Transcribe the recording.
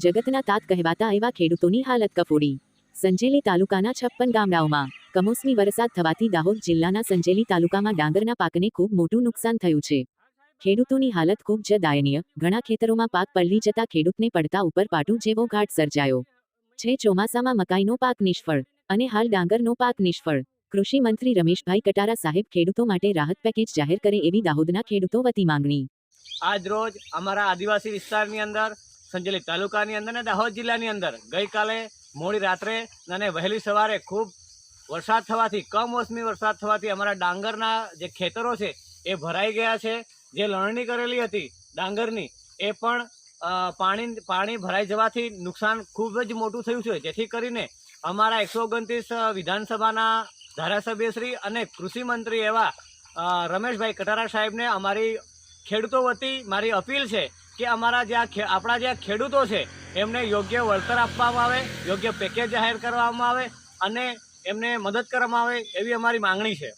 જગતના તાત કહેવાતા એવા ખેડૂતોની હાલત કફોડી। સંજેલી તાલુકાના 56 ગામડાઓમાં કમોસમી વરસાદ થવાથી દાહોદ જિલ્લાના સંજેલી તાલુકામાં ડાંગરના પાકને ખૂબ મોટું નુકસાન થયું છે। ખેડૂતોની હાલત ખૂબ જ દયનીય। ઘણા ખેતરોમાં પાક પલળી જતા ખેડૂતને પડતા ઉપર પાટું જેવો ઘાટ સર્જાયો છે। ચોમાસામાં મકાઈનો પાક નિષ્ફળ અને હાલ ડાંગરનો પાક નિષ્ફળ। કૃષિ મંત્રી રમેશભાઈ કટારા સાહેબ ખેડૂતો માટે રાહત પેકેજ જાહેર કરે એવી દાહોદના ખેડૂતો વતી માંગણી। આજ રોજ અમારા આદિવાસી વિસ્તારની અંદર સંજેલી તાલુકાની અંદર ને દાહોદ જિલ્લાની અંદર ગઈકાલે મોડી રાત્રે અને વહેલી સવારે ખૂબ વરસાદ થવાથી કમોસમી વરસાદ થવાથી અમારા ડાંગરના જે ખેતરો છે એ ભરાઈ ગયા છે। જે લણણી કરેલી હતી ડાંગરની એ પણ પાણી ભરાઈ જવાથી નુકસાન ખૂબ જ મોટું થયું છે। જેથી કરીને અમારા 129 વિધાનસભાના ધારાસભ્યશ્રી અને કૃષિ મંત્રી એવા રમેશભાઈ કટારા સાહેબને અમારી ખેડૂતો વતી મારી અપીલ છે કે અમારા આપણા જે ખેડૂતો છે એમને યોગ્ય વળતર આપવામાં આવે, યોગ્ય પેકેજ જાહેર કરવામાં આવે અને એમને મદદ કરવામાં આવે એવી અમારી માંગણી છે।